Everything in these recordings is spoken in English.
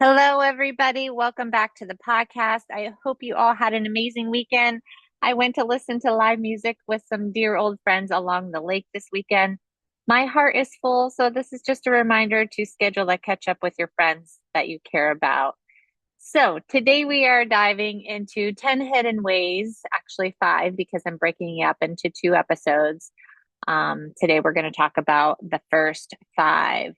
Hello, everybody. Welcome back to the podcast. I hope you all had an amazing weekend. I went to listen to live music with some dear old friends along the lake this weekend. My heart is full, so this is just a reminder to schedule a catch up with your friends that you care about. So, today we are diving into 10 hidden ways, actually five, because I'm breaking it up into two episodes. Today, we're going to talk about the first five.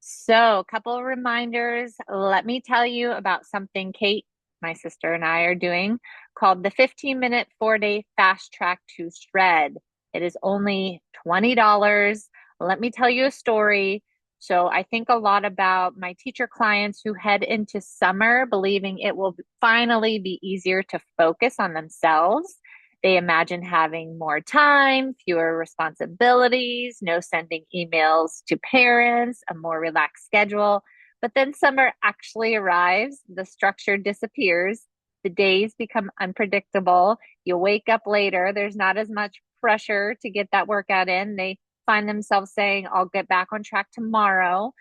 So, a couple of reminders. Let me tell you about something Kate, my sister, and I are doing called the 15-minute 4-day fast track to shred. It is only $20. Let me tell you a story. So, I think a lot about my teacher clients who head into summer believing it will finally be easier to focus on themselves. They imagine having more time, fewer responsibilities, no sending emails to parents, a more relaxed schedule. But then summer actually arrives, the structure disappears, the days become unpredictable. You wake up later, there's not as much pressure to get that workout in. They find themselves saying, I'll get back on track tomorrow.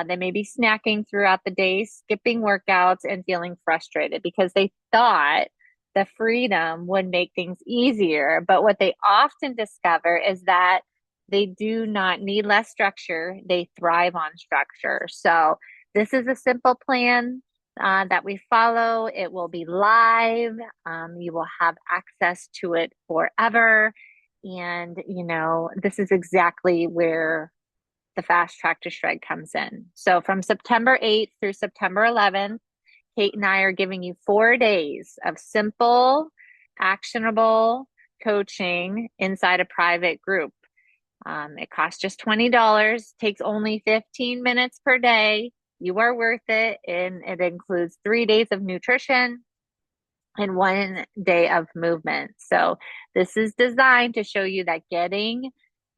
They may be snacking throughout the day, skipping workouts, and feeling frustrated because they thought the freedom would make things easier. But what they often discover is that they do not need less structure, they thrive on structure. So, this is a simple plan that we follow. It will be live, you will have access to it forever. And, this is exactly where the fast track to shred comes in. So, from September 8th through September 11th, Kate and I are giving you 4 days of simple, actionable coaching inside a private group. It costs just $20, takes only 15 minutes per day. You are worth it. And it includes 3 days of nutrition and 1 day of movement. So this is designed to show you that getting,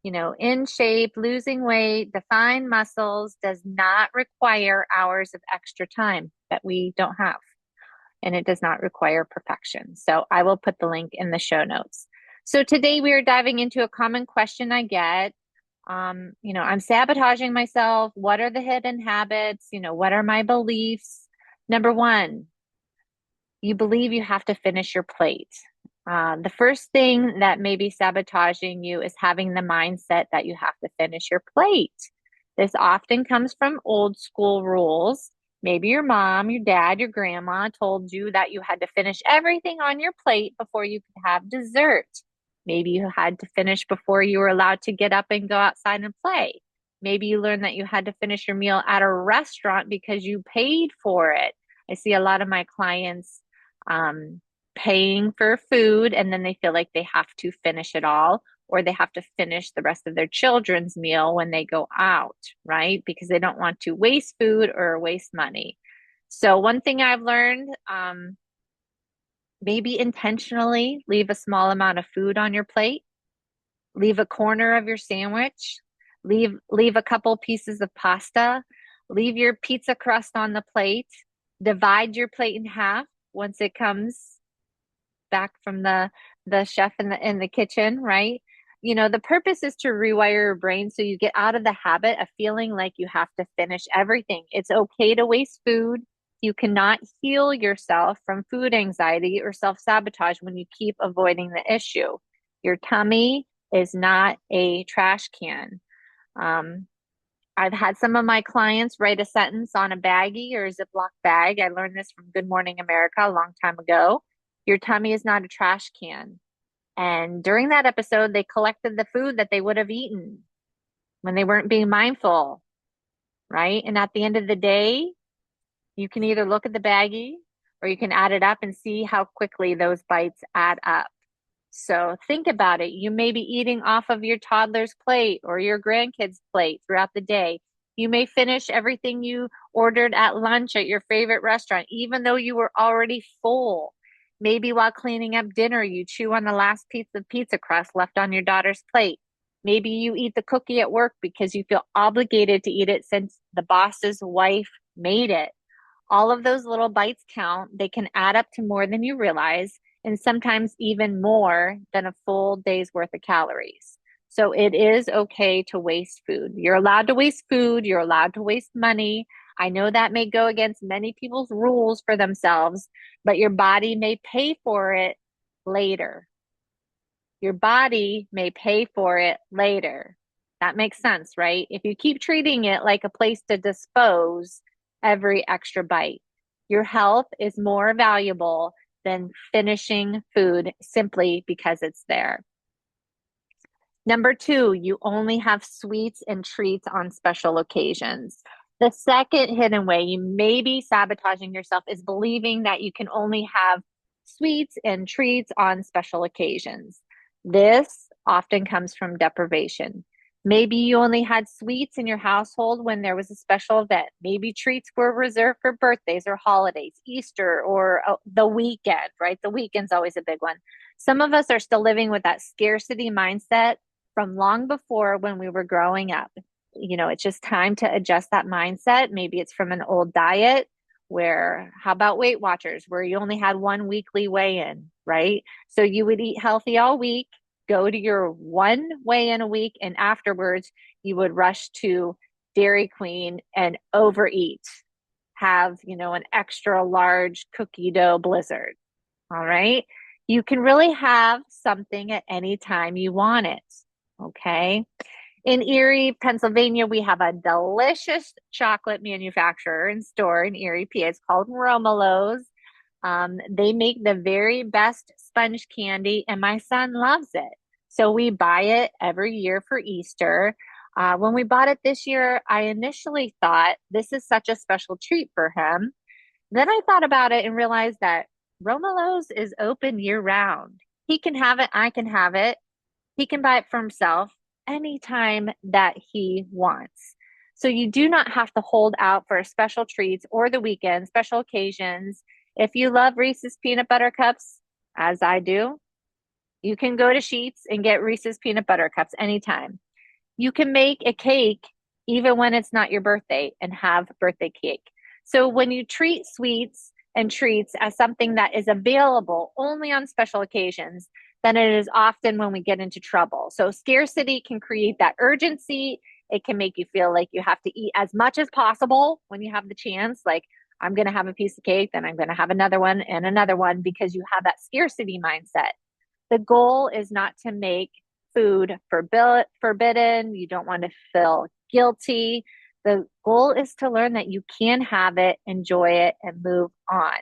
in shape, losing weight, define muscles does not require hours of extra time that we don't have. And it does not require perfection. So I will put the link in the show notes. So today we are diving into a common question I get. I'm sabotaging myself. What are the hidden habits? What are my beliefs? Number one, you believe you have to finish your plate. The first thing that may be sabotaging you is having the mindset that you have to finish your plate. This often comes from old school rules. Maybe your mom, your dad, your grandma told you that you had to finish everything on your plate before you could have dessert. Maybe you had to finish before you were allowed to get up and go outside and play. Maybe you learned that you had to finish your meal at a restaurant because you paid for it. I see a lot of my clients paying for food and then they feel like they have to finish it all or they have to finish the rest of their children's meal when they go out, right? Because they don't want to waste food or waste money. So one thing I've learned, maybe intentionally leave a small amount of food on your plate, leave a corner of your sandwich, leave a couple pieces of pasta, leave your pizza crust on the plate, divide your plate in half once it comes back from the chef in the kitchen, right? The purpose is to rewire your brain so you get out of the habit of feeling like you have to finish everything. It's okay to waste food. You cannot heal yourself from food anxiety or self-sabotage when you keep avoiding the issue. Your tummy is not a trash can. Um, I've had some of my clients write a sentence on a baggie or a Ziploc bag. I learned this from Good Morning America a long time ago. Your tummy is not a trash can. And during that episode, they collected the food that they would have eaten when they weren't being mindful, right? And at the end of the day, you can either look at the baggie or you can add it up and see how quickly those bites add up. So think about it. You may be eating off of your toddler's plate or your grandkid's plate throughout the day. You may finish everything you ordered at lunch at your favorite restaurant, even though you were already full. Maybe while cleaning up dinner, you chew on the last piece of pizza crust left on your daughter's plate. Maybe you eat the cookie at work because you feel obligated to eat it since the boss's wife made it. All of those little bites count. They can add up to more than you realize, and sometimes even more than a full day's worth of calories. So it is okay to waste food. You're allowed to waste food. You're allowed to waste money. I know that may go against many people's rules for themselves, but your body may pay for it later. Your body may pay for it later. That makes sense, right? If you keep treating it like a place to dispose every extra bite, your health is more valuable than finishing food simply because it's there. Number two, you only have sweets and treats on special occasions. The second hidden way you may be sabotaging yourself is believing that you can only have sweets and treats on special occasions. This often comes from deprivation. Maybe you only had sweets in your household when there was a special event. Maybe treats were reserved for birthdays or holidays, Easter or the weekend, right? The weekend's always a big one. Some of us are still living with that scarcity mindset from long before when we were growing up. It's just time to adjust that mindset. Maybe it's from an old diet where, how about Weight Watchers, where you only had one weekly weigh in, right? So you would eat healthy all week, go to your one weigh in a week, and afterwards you would rush to Dairy Queen and overeat, have, an extra large cookie dough blizzard. All right. You can really have something at any time you want it. Okay. In Erie, Pennsylvania, we have a delicious chocolate manufacturer and store in Erie, PA. It's called Romelo's. They make the very best sponge candy, and my son loves it. So we buy it every year for Easter. When we bought it this year, I initially thought this is such a special treat for him. Then I thought about it and realized that Romelo's is open year round. He can have it, I can have it. He can buy it for himself anytime that he wants. So you do not have to hold out for special treats or the weekend, special occasions. If you love Reese's peanut butter cups, as I do, you can go to Sheets and get Reese's peanut butter cups anytime. You can make a cake even when it's not your birthday and have birthday cake. So when you treat sweets and treats as something that is available only on special occasions, then it is often when we get into trouble. So scarcity can create that urgency. It can make you feel like you have to eat as much as possible when you have the chance. Like, I'm going to have a piece of cake, then I'm going to have another one and another one, because you have that scarcity mindset. The goal is not to make food forbidden. You don't want to feel guilty. The goal is to learn that you can have it, enjoy it, and move on.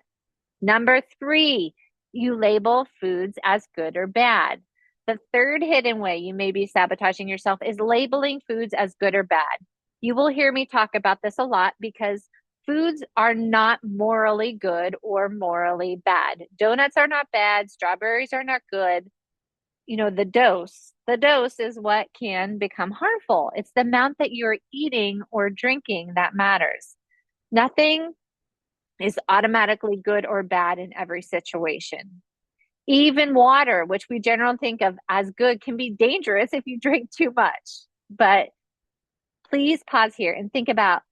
Number three, you label foods as good or bad. The third hidden way you may be sabotaging yourself is labeling foods as good or bad. You will hear me talk about this a lot because foods are not morally good or morally bad. Donuts are not bad. Strawberries are not good. The dose is what can become harmful. It's the amount that you're eating or drinking that matters. Nothing is automatically good or bad in every situation. Even water, which we generally think of as good, can be dangerous if you drink too much. But please pause here and think about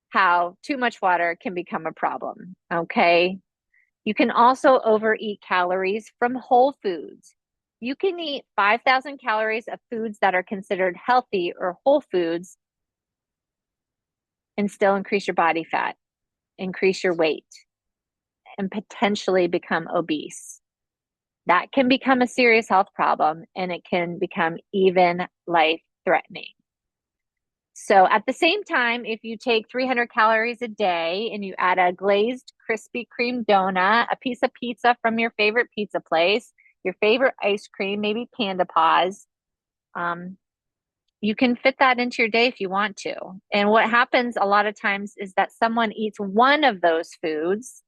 how too much water can become a problem. Okay. You can also overeat calories from whole foods. You can eat 5,000 calories of foods that are considered healthy or whole foods and still increase your body fat, increase your weight, and potentially become obese. That can become a serious health problem, and it can become even life threatening. So at the same time, if you take 300 calories a day and you add a glazed Krispy Kreme donut, a piece of pizza from your favorite pizza place, your favorite ice cream, maybe Panda Paws, you can fit that into your day if you want to. And what happens a lot of times is that someone eats one of those foods.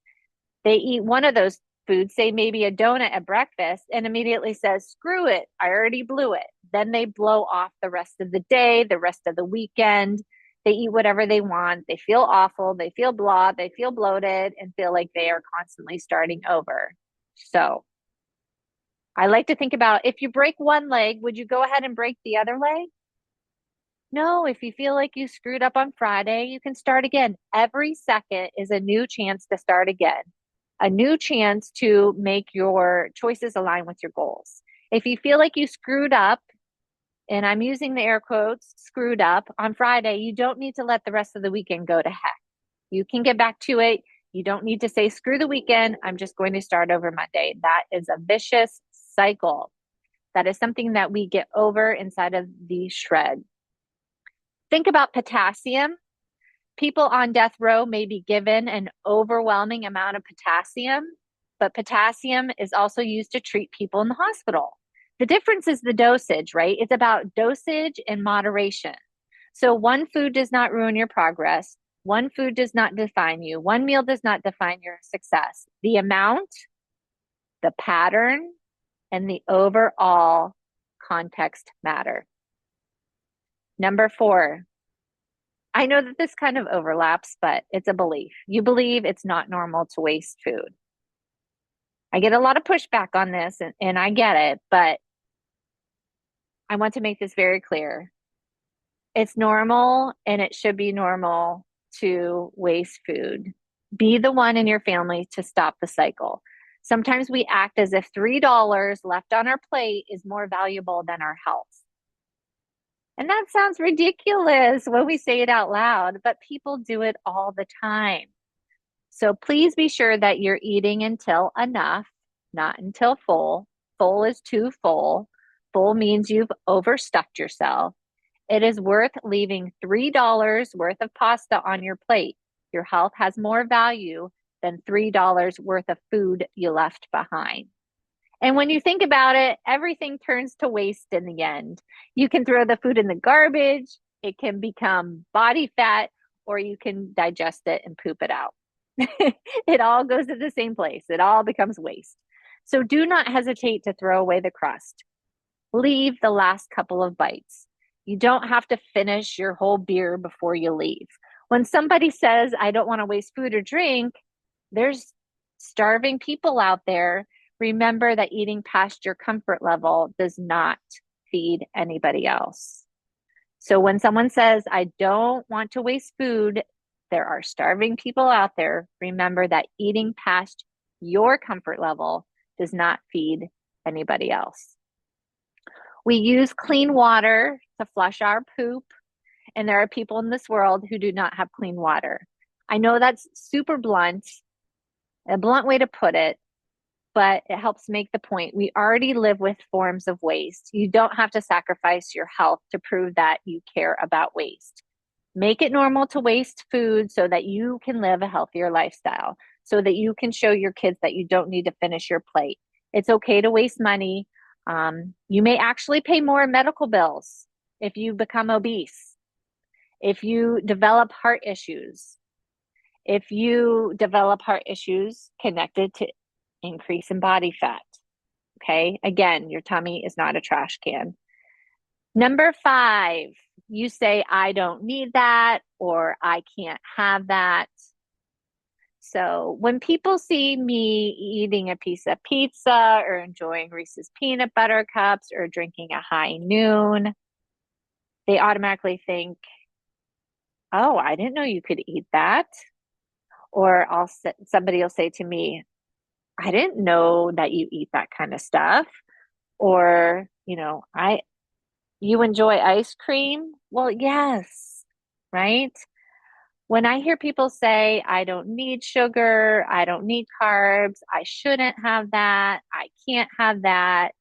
They eat one of those foods, say maybe a donut at breakfast, and immediately says, screw it, I already blew it. Then they blow off the rest of the day, the rest of the weekend. They eat whatever they want. They feel awful. They feel blah. They feel bloated and feel like they are constantly starting over. So I like to think about, if you break one leg, would you go ahead and break the other leg? No, if you feel like you screwed up on Friday, you can start again. Every second is a new chance to start again, a new chance to make your choices align with your goals. If you feel like you screwed up, and I'm using the air quotes, screwed up on Friday, you don't need to let the rest of the weekend go to heck. You can get back to it. You don't need to say, screw the weekend. I'm just going to start over Monday. That is a vicious cycle. That is something that we get over inside of the shred. Think about potassium. People on death row may be given an overwhelming amount of potassium, but potassium is also used to treat people in the hospital. The difference is the dosage, right? It's about dosage and moderation. So one food does not ruin your progress. One food does not define you. One meal does not define your success. The amount, the pattern, and the overall context matter. Number 4, I know that this kind of overlaps, but it's a belief. You believe it's not normal to waste food. I get a lot of pushback on this, and I get it, but I want to make this very clear. It's normal and it should be normal to waste food. Be the one in your family to stop the cycle. Sometimes we act as if $3 left on our plate is more valuable than our health. And that sounds ridiculous when we say it out loud, but people do it all the time. So please be sure that you're eating until enough, not until full. Full is too full. Full means you've overstuffed yourself. It is worth leaving $3 worth of pasta on your plate. Your health has more value than $3 worth of food you left behind. And when you think about it, everything turns to waste in the end. You can throw the food in the garbage, it can become body fat, or you can digest it and poop it out. It all goes to the same place. It all becomes waste. So do not hesitate to throw away the crust. Leave the last couple of bites. You don't have to finish your whole beer before you leave. When somebody says, I don't want to waste food or drink, there's starving people out there. Remember that eating past your comfort level does not feed anybody else. So when someone says, I don't want to waste food, there are starving people out there. Remember that eating past your comfort level does not feed anybody else. We use clean water to flush our poop, and there are people in this world who do not have clean water. I know that's super blunt, a blunt way to put it, but it helps make the point. We already live with forms of waste. You don't have to sacrifice your health to prove that you care about waste. Make it normal to waste food so that you can live a healthier lifestyle, so that you can show your kids that you don't need to finish your plate. It's okay to waste money. You may actually pay more in medical bills if you become obese, if you develop heart issues, if you develop heart issues connected to increase in body fat. Okay. Again, your tummy is not a trash can. Number 5, you say, I don't need that, or I can't have that. So when people see me eating a piece of pizza or enjoying Reese's peanut butter cups or drinking a high noon, they automatically think, oh, I didn't know you could eat that. Or somebody will say to me, I didn't know that you eat that kind of stuff. Or, you enjoy ice cream? Well, yes, right? When I hear people say, I don't need sugar, I don't need carbs, I shouldn't have that, I can't have that,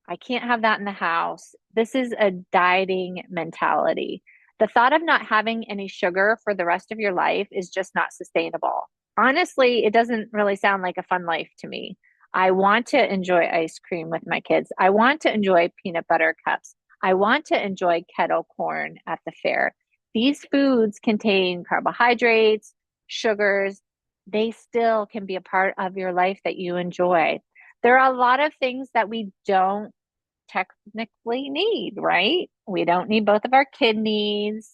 I can't have that in the house. This is a dieting mentality. The thought of not having any sugar for the rest of your life is just not sustainable. Honestly, it doesn't really sound like a fun life to me. I want to enjoy ice cream with my kids. I want to enjoy peanut butter cups. I want to enjoy kettle corn at the fair. These foods contain carbohydrates, sugars. They still can be a part of your life that you enjoy. There are a lot of things that we don't technically need, right? We don't need both of our kidneys.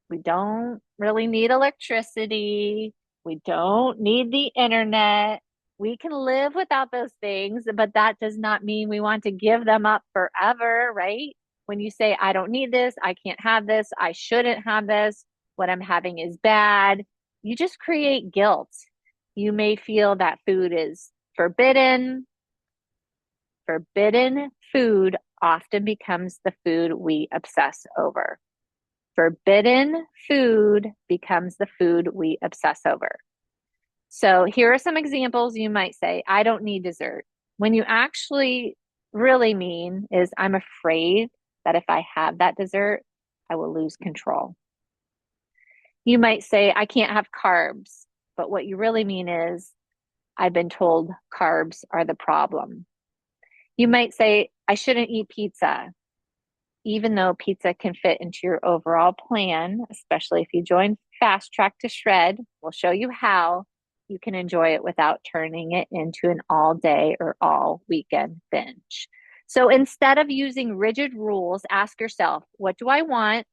We don't really need electricity. We don't need the internet. We can live without those things, but that does not mean we want to give them up forever, right? When you say, I don't need this, I can't have this, I shouldn't have this, what I'm having is bad, you just create guilt. You may feel that food is forbidden. Forbidden food often becomes the food we obsess over. Forbidden food becomes the food we obsess over. So here are some examples. You might say, I don't need dessert. When you actually really mean is, I'm afraid that if I have that dessert, I will lose control. You might say, I can't have carbs. But what you really mean is, I've been told carbs are the problem. You might say, I shouldn't eat pizza, even though pizza can fit into your overall plan, especially if you join Fast Track to Shred. We'll show you how you can enjoy it without turning it into an all day or all weekend binge. So instead of using rigid rules, ask yourself, what do I want?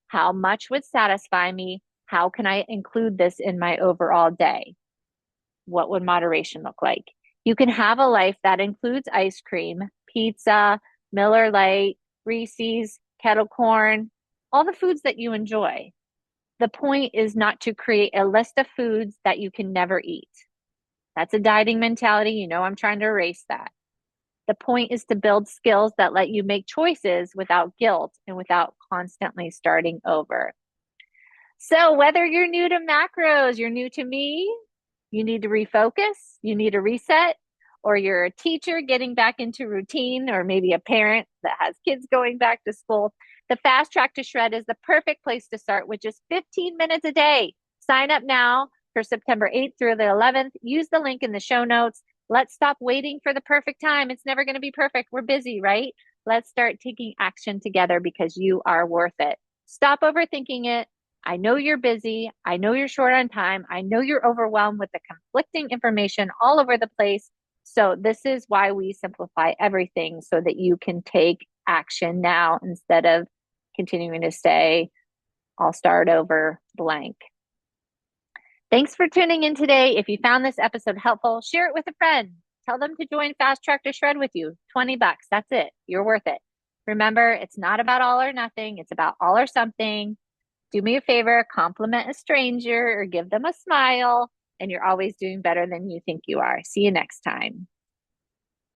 How much would satisfy me? How can I include this in my overall day? What would moderation look like? You can have a life that includes ice cream, pizza, Miller Lite, Reese's, kettle corn, all the foods that you enjoy. The point is not to create a list of foods that you can never eat. That's a dieting mentality. You know, I'm trying to erase that. The point is to build skills that let you make choices without guilt and without constantly starting over. So, whether you're new to macros, you're new to me, you need to refocus, you need a reset, or you're a teacher getting back into routine, or maybe a parent that has kids going back to school, the Fast Track to Shred is the perfect place to start with just 15 minutes a day. Sign up now for September 8th through the 11th. Use the link in the show notes. Let's stop waiting for the perfect time. It's never going to be perfect. We're busy, right? Let's start taking action together because you are worth it. Stop overthinking it. I know you're busy. I know you're short on time. I know you're overwhelmed with the conflicting information all over the place. So this is why we simplify everything so that you can take action now instead of continuing to say, I'll start over blank. Thanks for tuning in today. If you found this episode helpful, share it with a friend. Tell them to join Fast Track to Shred with you. $20. That's it. You're worth it. Remember, it's not about all or nothing. It's about all or something. Do me a favor, compliment a stranger or give them a smile, and you're always doing better than you think you are. See you next time.